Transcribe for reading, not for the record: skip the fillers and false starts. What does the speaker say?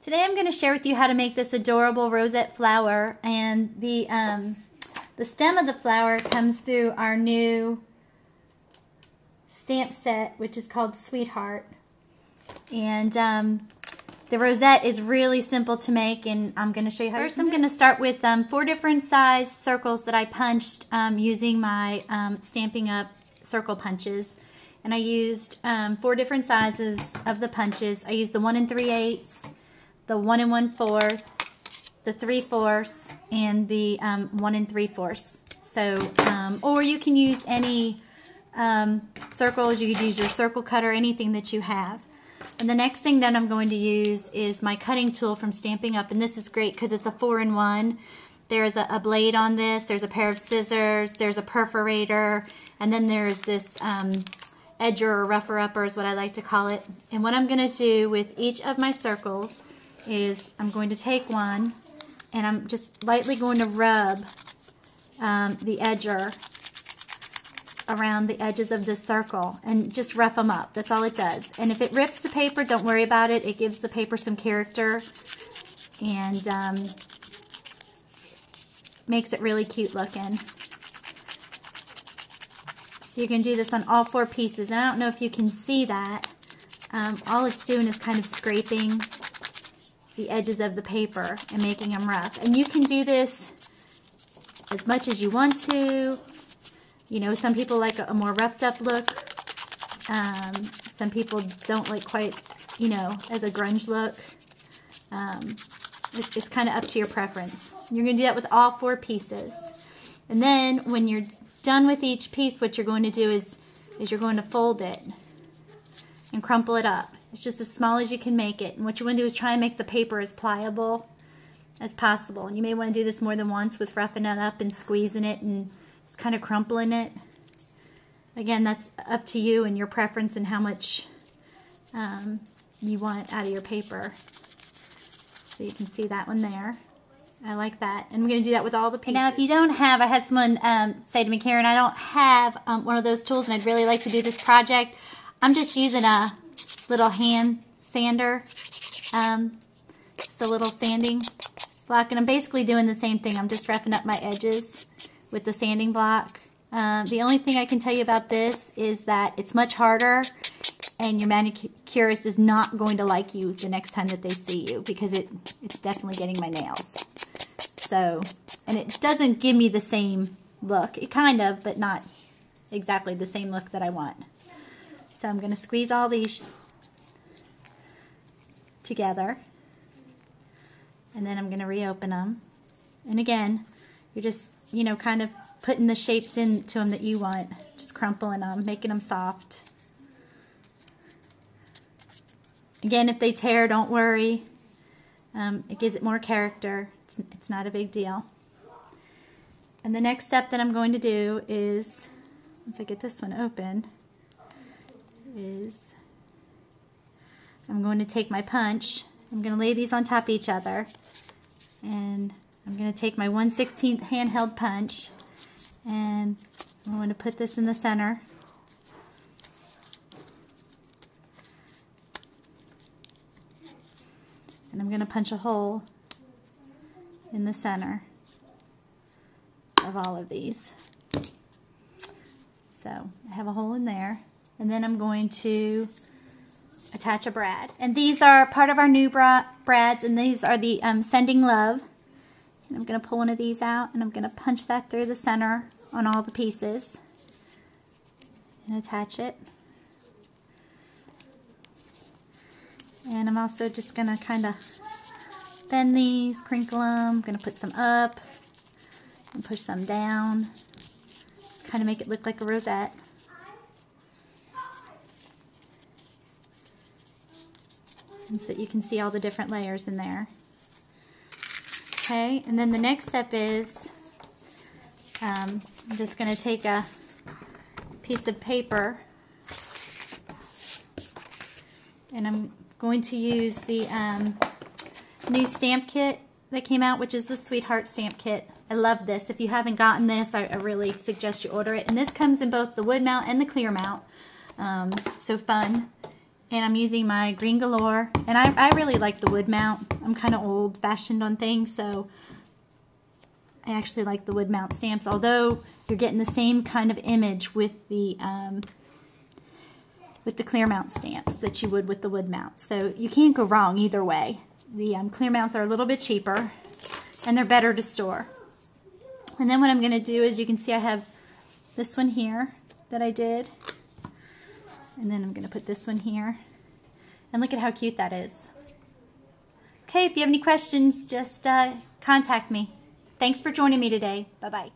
Today I'm going to share with you how to make this adorable rosette flower, and the stem of the flower comes through our new stamp set, which is called Sweetheart. And the rosette is really simple to make, and I'm going to show you how. First, I'm going to start with 4 different size circles that I punched using my Stampin' Up! Circle punches. And I used 4 different sizes of the punches. I used the 1 3/8, the 1 1/4, the 3/4, and the 1 3/4. So, or you can use any circles. You could use your circle cutter, anything that you have. And the next thing that I'm going to use is my cutting tool from Stampin' Up! And this is great because it's a 4-in-1. There's a blade on this. There's a pair of scissors. There's a perforator. And then there's this edger or rougher upper is what I like to call it. And what I'm going to do with each of my circles is I'm going to take one and I'm just lightly going to rub the edger around the edges of this circle and just rough them up. That's all it does. And if it rips the paper, don't worry about it. It gives the paper some character and makes it really cute looking. So you can do this on all 4 pieces. And I don't know if you can see that. All it's doing is kind of scraping the edges of the paper and making them rough. And you can do this as much as you want to. You know, some people like a more roughed up look. Some people don't like quite, you know, as a grunge look. It's kind of up to your preference. You're going to do that with all 4 pieces. And then when you're done with each piece, what you're going to do is you're going to fold it and crumple it up. It's just as small as you can make it. And what you want to do is try and make the paper as pliable as possible. And you may want to do this more than once with roughing it up and squeezing it and just kind of crumpling it. Again, that's up to you and your preference and how much you want out of your paper. So you can see that one there. I like that. And we're going to do that with all the pieces. Now, if you don't have, I had someone say to me, Karen, I don't have one of those tools and I'd really like to do this project. I'm just using a little hand sander, just a little sanding block. And I'm basically doing the same thing. I'm just roughing up my edges with the sanding block. The only thing I can tell you about this is that it's much harder and your manicurist is not going to like you the next time that they see you because it's definitely getting my nails. So, and it doesn't give me the same look. It kind of, but not exactly the same look that I want. So I'm going to squeeze all these together. And then I'm going to reopen them. And again, you're just, you know, kind of putting the shapes into them that you want. Just crumpling them, making them soft. Again, if they tear, don't worry. It gives it more character. It's not a big deal. And the next step that I'm going to do is, once I get this one open, is I'm going to take my punch. I'm going to lay these on top of each other. And I'm going to take my 1/16 handheld punch. And I'm going to put this in the center. And I'm going to punch a hole in the center of all of these. So I have a hole in there. And then I'm going to attach a brad. And these are part of our new brads, and these are the Sending Love. And I'm going to pull one of these out, and I'm going to punch that through the center on all the pieces and attach it. And I'm also just going to kind of bend these, crinkle them. I'm going to put some up and push some down. Kind of make it look like a rosette. And so that you can see all the different layers in there. Okay, and then the next step is I'm just going to take a piece of paper and I'm going to use the new stamp kit that came out, which is the Sweetheart stamp kit. I love this. If you haven't gotten this, I really suggest you order it. And this comes in both the wood mount and the clear mount. So fun. And I'm using my Green Galore. And I really like the wood mount. I'm kind of old-fashioned on things, so I actually like the wood mount stamps. Although you're getting the same kind of image with the clear mount stamps that you would with the wood mount. So you can't go wrong either way. The clear mounts are a little bit cheaper, and they're better to store. And then what I'm going to do is, you can see I have this one here that I did. And then I'm going to put this one here. And look at how cute that is. Okay, if you have any questions, just contact me. Thanks for joining me today. Bye-bye.